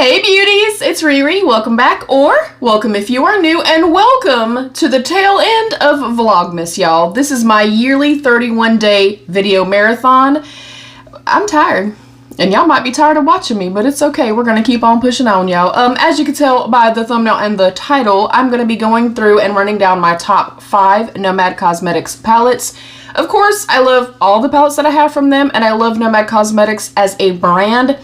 Hey beauties, it's Riri. Welcome back, or welcome if you are new, and welcome to the tail end of Vlogmas, y'all. This is my yearly 31-day video marathon. I'm tired, and y'all might be tired of watching me, but it's okay. We're gonna keep on pushing on, y'all. As you can tell by the thumbnail and the title, I'm gonna be going through and running down my top 5 Nomad Cosmetics palettes. Of course, I love all the palettes that I have from them, and I love Nomad Cosmetics as a brand.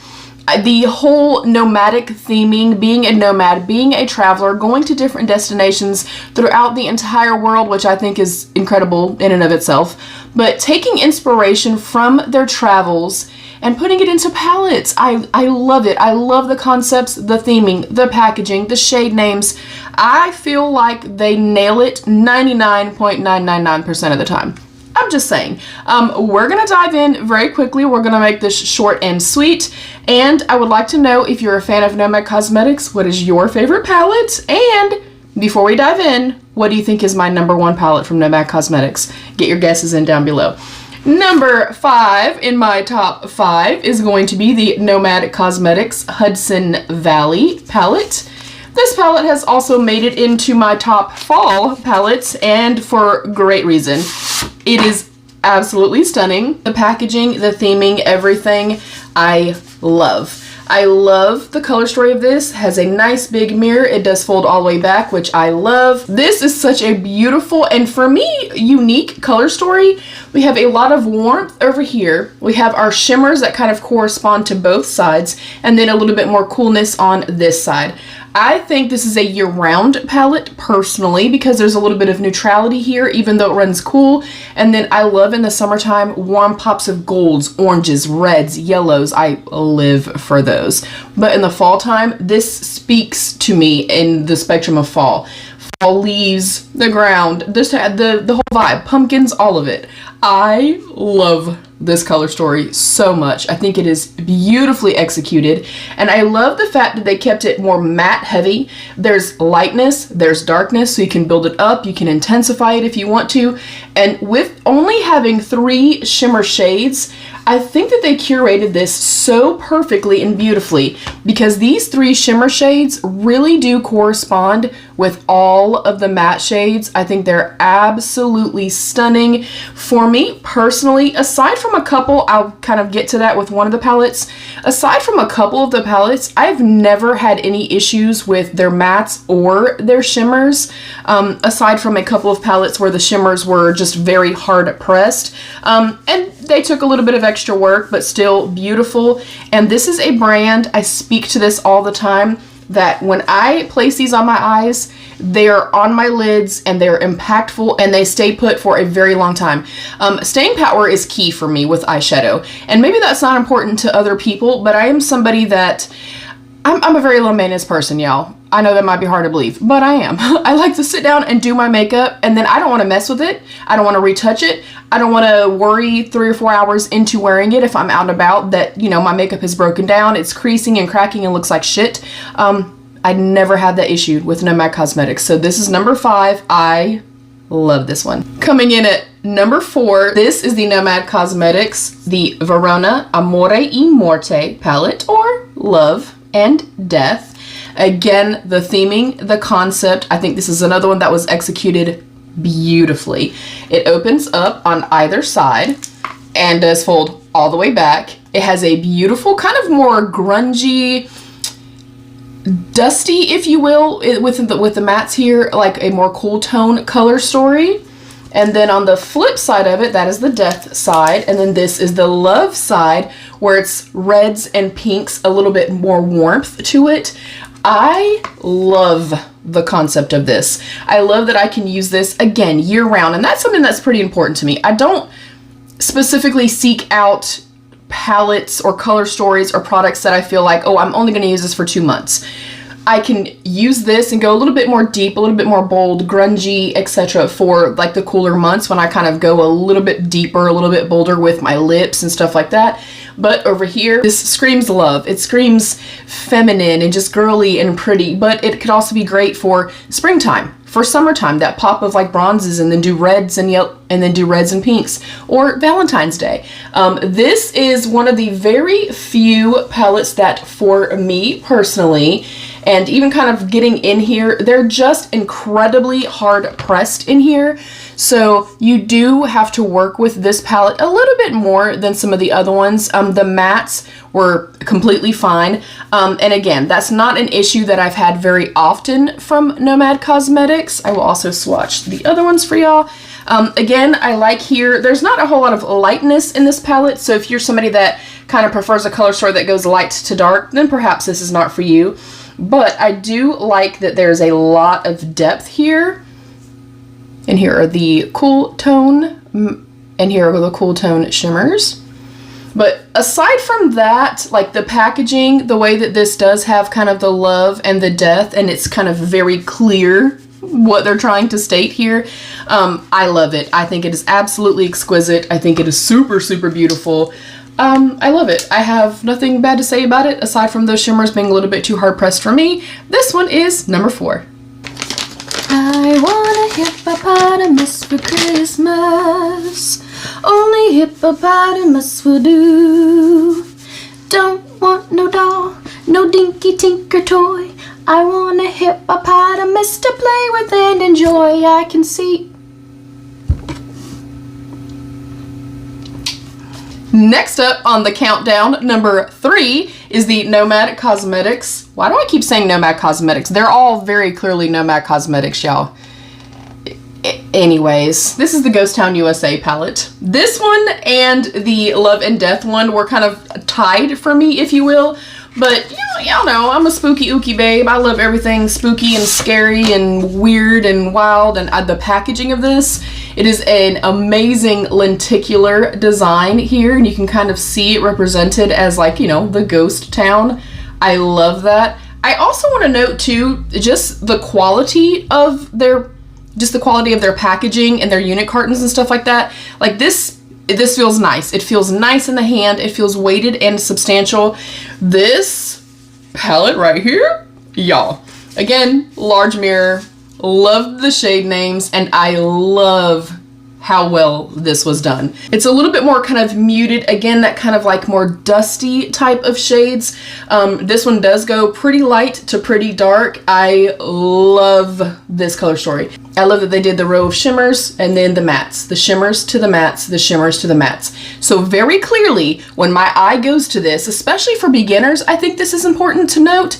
The whole nomadic theming, being a nomad, being a traveler, going to different destinations throughout the entire world, which I think is incredible in and of itself, but taking inspiration from their travels and putting it into palettes. I love it. I love the concepts, the theming, the packaging, the shade names. I feel like they nail it 99.999% of the time. I'm just saying. We're gonna dive in very quickly. We're gonna make this short and sweet. And I would like to know, if you're a fan of Nomad Cosmetics, what is your favorite palette? And before we dive in, what do you think is my #1 palette from Nomad Cosmetics? Get your guesses in down below. Number 5 in my top 5 is going to be the Nomad Cosmetics Hudson Valley palette. This palette has also made it into my top fall palettes, and for great reason. It is absolutely stunning. The packaging, the theming, everything, I love. I love the color story of this. It has a nice big mirror. It does fold all the way back, which I love. This is such a beautiful, and for me, unique color story. We have a lot of warmth over here. We have our shimmers that kind of correspond to both sides, and then a little bit more coolness on this side. I think this is a year-round palette personally, because there's a little bit of neutrality here, even though it runs cool. And then I love in the summertime warm pops of golds, oranges, reds, yellows. I live for those. But in the fall time, this speaks to me in the spectrum of fall. Fall leaves, the ground, the whole vibe, pumpkins, all of it. I love this color story so much. I think it is beautifully executed, and I love the fact that they kept it more matte heavy. There's lightness, there's darkness, so you can build it up, you can intensify it if you want to, and with only having 3 shimmer shades, I think that they curated this so perfectly and beautifully, because these 3 shimmer shades really do correspond with all of the matte shades. I think they're absolutely stunning. For me personally, aside from a couple, I'll kind of get to that with one of the palettes, aside from a couple of the palettes, I've never had any issues with their mattes or their shimmers, aside from a couple of palettes where the shimmers were just very hard pressed, and they took a little bit of extra work, but still beautiful. And this is a brand, I speak to this all the time, that when I place these on my eyes, they're on my lids and they're impactful and they stay put for a very long time. Staying power is key for me with eyeshadow, and maybe that's not important to other people, but I am somebody that I'm a very low maintenance person, y'all. I know that might be hard to believe, but I am. I like to sit down and do my makeup, and then I don't want to mess with it. I don't want to retouch it. I don't want to worry 3 or 4 hours into wearing it if I'm out and about that, you know, my makeup is broken down, it's creasing and cracking and looks like shit. I never had that issue with Nomad Cosmetics. So this is number 5. I love this one. Coming in at number 4, this is the Nomad Cosmetics, the Verona Amore e Morte palette, or Love and Death. Again, the theming, the concept, I think this is another one that was executed beautifully. It opens up on either side and does fold all the way back. It has a beautiful, kind of more grungy, dusty, if you will, with the mattes here, like a more cool tone color story. And then on the flip side of it, that is the Death side, and then this is the Love side, where it's reds and pinks, a little bit more warmth to it. I love the concept of this. I love that I can use this, again, year-round, and that's something that's pretty important to me. I don't specifically seek out palettes or color stories or products that I feel like, oh, I'm only going to use this for 2 months. I can use this and go a little bit more deep, a little bit more bold, grungy, etc. for like the cooler months when I kind of go a little bit deeper, a little bit bolder with my lips and stuff like that. But over here, this screams love. It screams feminine and just girly and pretty, but it could also be great for springtime, for summertime, that pop of like bronzes and then do reds and yellow and then do reds and pinks, or Valentine's Day. This is one of the very few palettes that for me personally, and even kind of getting in here, they're just incredibly hard pressed in here. So you do have to work with this palette a little bit more than some of the other ones. The mattes were completely fine. And again, that's not an issue that I've had very often from Nomad Cosmetics. I will also swatch the other ones for y'all. Again, I like here, there's not a whole lot of lightness in this palette. So if you're somebody that kind of prefers a color story that goes light to dark, then perhaps this is not for you. But I do like that there's a lot of depth here. And here are the cool tone, and here are the cool tone shimmers. But aside from that, like the packaging, the way that this does have kind of the love and the death, and it's kind of very clear what they're trying to state here, I love it. I think it is absolutely exquisite. I think it is super, super beautiful. I love it. I have nothing bad to say about it, aside from those shimmers being a little bit too hard pressed for me. This one is number 4. I want a hippopotamus for Christmas. Only hippopotamus will do. Don't want no doll, no dinky tinker toy. I want a hippopotamus to play with and enjoy. I can see. Next up on the countdown, number 3, is the Nomad Cosmetics. Why do I keep saying Nomad Cosmetics? They're all very clearly Nomad Cosmetics, y'all. Anyways, this is the Ghost Town USA palette. This one and the Love and Death one were kind of tied for me, if you will. But y'all know, I'm a spooky ooky babe. I love everything spooky and scary and weird and wild. And the packaging of this, it is an amazing lenticular design here. And you can kind of see it represented as like, you know, the ghost town. I love that. I also want to note too, just the quality of their packaging and their unit cartons and stuff like that. Like this feels nice. It feels nice in the hand. It feels weighted and substantial. This palette right here, y'all. Again, large mirror. Love the shade names, and I love how well this was done. It's a little bit more kind of muted. Again, that kind of like more dusty type of shades. This one does go pretty light to pretty dark. I love this color story. I love that they did the row of shimmers and then the mattes. The shimmers to the mattes, the shimmers to the mattes. So very clearly, when my eye goes to this, especially for beginners, I think this is important to note.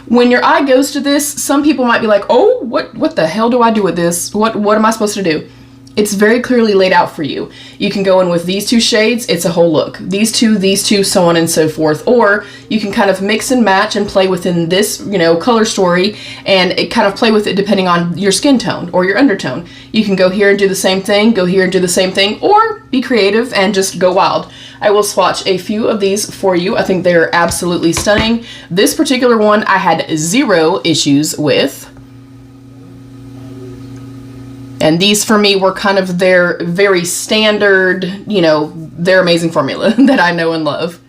When your eye goes to this, some people might be like, oh, what the hell do I do with this? What am I supposed to do? It's very clearly laid out for you. You can go in with these 2 shades, it's a whole look. These two, so on and so forth. Or you can kind of mix and match and play within this, you know, color story, and it kind of play with it depending on your skin tone or your undertone. You can go here and do the same thing, go here and do the same thing, or be creative and just go wild. I will swatch a few of these for you. I think they're absolutely stunning. This particular one I had 0 issues with. And these for me were kind of their very standard, you know, their amazing formula that I know and love.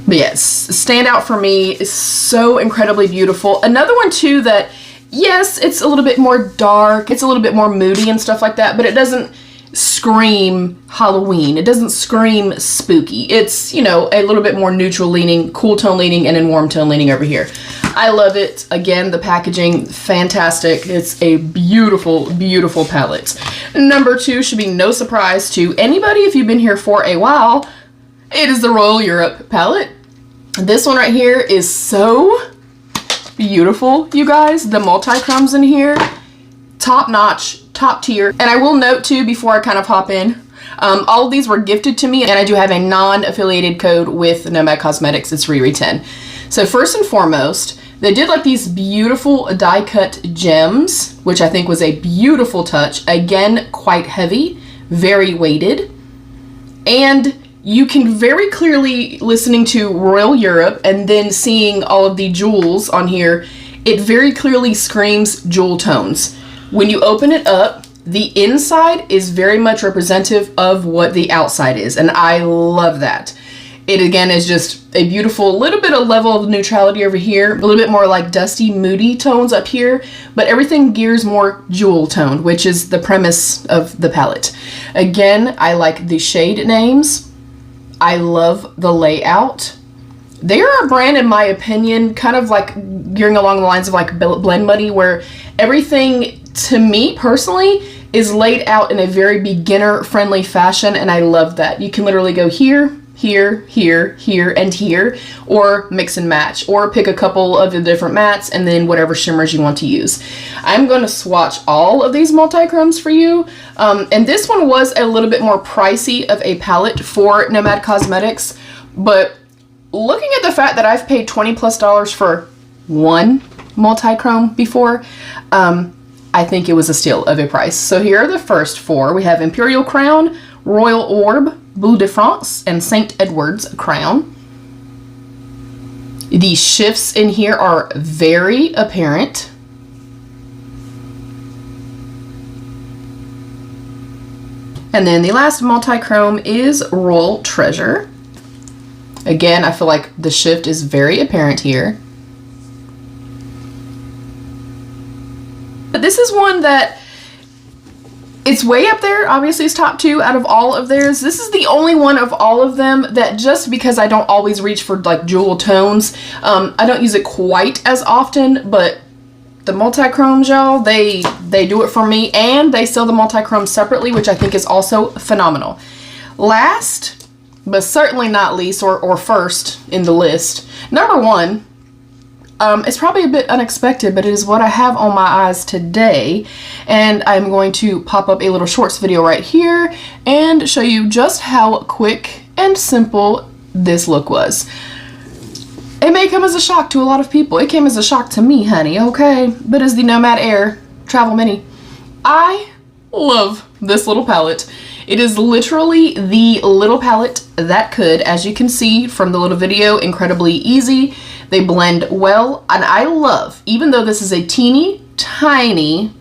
But yes, standout for me is so incredibly beautiful. Another one too that, yes, it's a little bit more dark, it's a little bit more moody and stuff like that, but it doesn't scream Halloween. It doesn't scream spooky. It's, you know, a little bit more neutral leaning, cool tone leaning, and then warm tone leaning over here. I love it. Again, the packaging, fantastic. It's a beautiful, beautiful palette. Number 2 should be no surprise to anybody if you've been here for a while. It is the Royal Europe palette. This one right here is so beautiful, you guys. The multi-chromes in here, top notch, top tier. And I will note too, before I kind of hop in, all of these were gifted to me, and I do have a non-affiliated code with Nomad Cosmetics. It's RERE10. So first and foremost, they did like these beautiful die cut gems, which I think was a beautiful touch. Again, quite heavy, very weighted. And you can very clearly, listening to Royal Europe and then seeing all of the jewels on here, it very clearly screams jewel tones. When you open it up, the inside is very much representative of what the outside is, and I love that. It again is just a beautiful little bit of level of neutrality over here, a little bit more like dusty, moody tones up here, but everything gears more jewel toned, which is the premise of the palette. Again, I like the shade names. I love the layout. They are a brand, in my opinion, kind of like gearing along the lines of like Blend Buddy, where everything, to me personally, is laid out in a very beginner-friendly fashion, and I love that. You can literally go here, here, here, here, and here, or mix and match, or pick a couple of the different mattes and then whatever shimmers you want to use. I'm going to swatch all of these multi-chromes for you, and this one was a little bit more pricey of a palette for Nomad Cosmetics, but looking at the fact that I've paid $20+ for one multi-chrome before, I think it was a steal of a price. So here are the first four. We have Imperial Crown, Royal Orb, Boule de France, and St. Edward's Crown. The shifts in here are very apparent. And then the last multi-chrome is Royal Treasure. Again, I feel like the shift is very apparent here. But this is one that it's way up there. Obviously, it's top 2 out of all of theirs. This is the only one of all of them that, just because I don't always reach for like jewel tones, I don't use it quite as often, but the multi-chromes, y'all, they do it for me, and they sell the multi-chromes separately, which I think is also phenomenal. Last, but certainly not least, or first in the list, number 1, it's probably a bit unexpected, but it is what I have on my eyes today, and I'm going to pop up a little shorts video right here and show you just how quick and simple this look was. It may come as a shock to a lot of people. It came as a shock to me, honey, okay? But as the Nomad Air Travel Mini, I love this little palette. It is literally the little palette that could, as you can see from the little video, incredibly easy. They blend well, and I love, even though this is a teeny tiny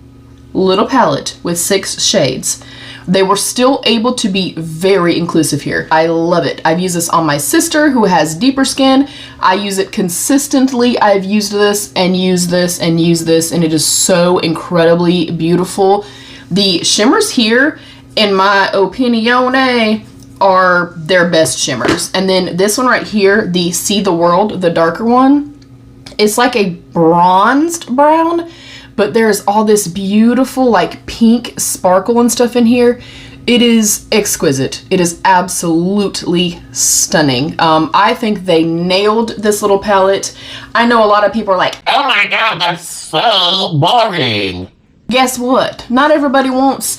little palette with 6 shades, they were still able to be very inclusive here. I love it. I've used this on my sister who has deeper skin. I use it consistently. I've used this and used this and used this, and it is so incredibly beautiful. The shimmers here, in my opinion, are their best shimmers. And then this one right here, the See the World, the darker one, it's like a bronzed brown, but there's all this beautiful like pink sparkle and stuff in here. It is exquisite. It is absolutely stunning. I think they nailed this little palette. I know a lot of people are like, oh my god, that's so boring. Guess what? Not everybody wants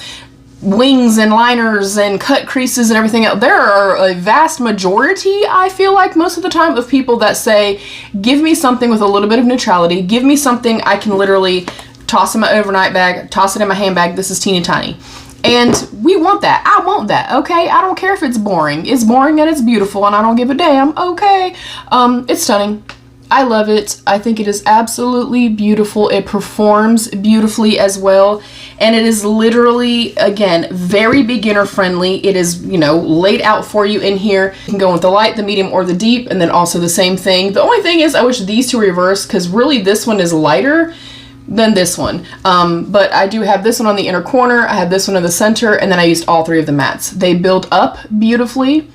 wings and liners and cut creases and everything else. There are a vast majority, I feel like most of the time, of people that say, give me something with a little bit of neutrality, give me something I can literally toss in my overnight bag, toss it in my handbag, this is teeny tiny. And we want that. I want that, okay? I don't care if it's boring. It's boring and it's beautiful and I don't give a damn, okay? It's stunning. I love it. I think it is absolutely beautiful. It performs beautifully as well. And it is literally, again, very beginner friendly. It is, you know, laid out for you in here. You can go with the light, the medium, or the deep, and then also the same thing. The only thing is I wish these two reverse, because really this one is lighter than this one. But I do have this one on the inner corner. I have this one in the center, and then I used all 3 of the mattes. They build up beautifully.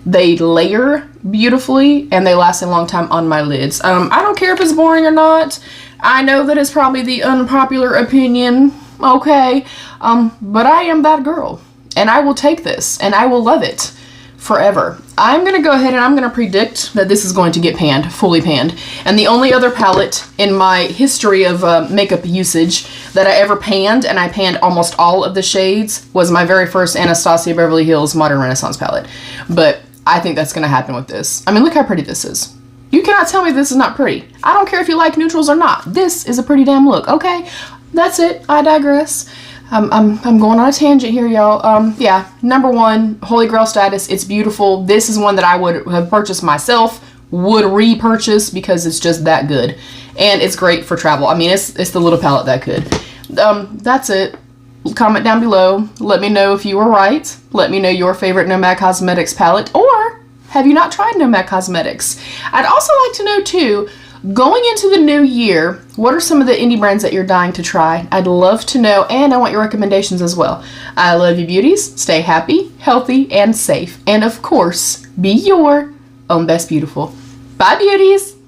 They layer beautifully, and they last a long time on my lids. I don't care if it's boring or not. I know that it's probably the unpopular opinion, okay? But I am that girl, and I will take this, and I will love it forever. I'm gonna go ahead and I'm gonna predict that this is going to get panned, fully panned. And the only other palette in my history of makeup usage that I ever panned, and I panned almost all of the shades, was my very first Anastasia Beverly Hills Modern Renaissance palette. But I think that's gonna happen with this. I mean, look how pretty this is. You cannot tell me this is not pretty. I don't care if you like neutrals or not. This is a pretty damn look, okay? That's it, I digress. I'm going on a tangent here, y'all. Yeah, number 1, Holy Grail status. It's beautiful. This is one that I would have purchased myself, would repurchase, because it's just that good. And it's great for travel. I mean, it's the little palette that could. That's it. Comment down below. Let me know if you were right. Let me know your favorite Nomad Cosmetics palette, or have you not tried Nomad Cosmetics? I'd also like to know too, going into the new year, what are some of the indie brands that you're dying to try? I'd love to know, and I want your recommendations as well. I love you beauties. Stay happy, healthy, and safe. And of course, be your own best beautiful. Bye beauties!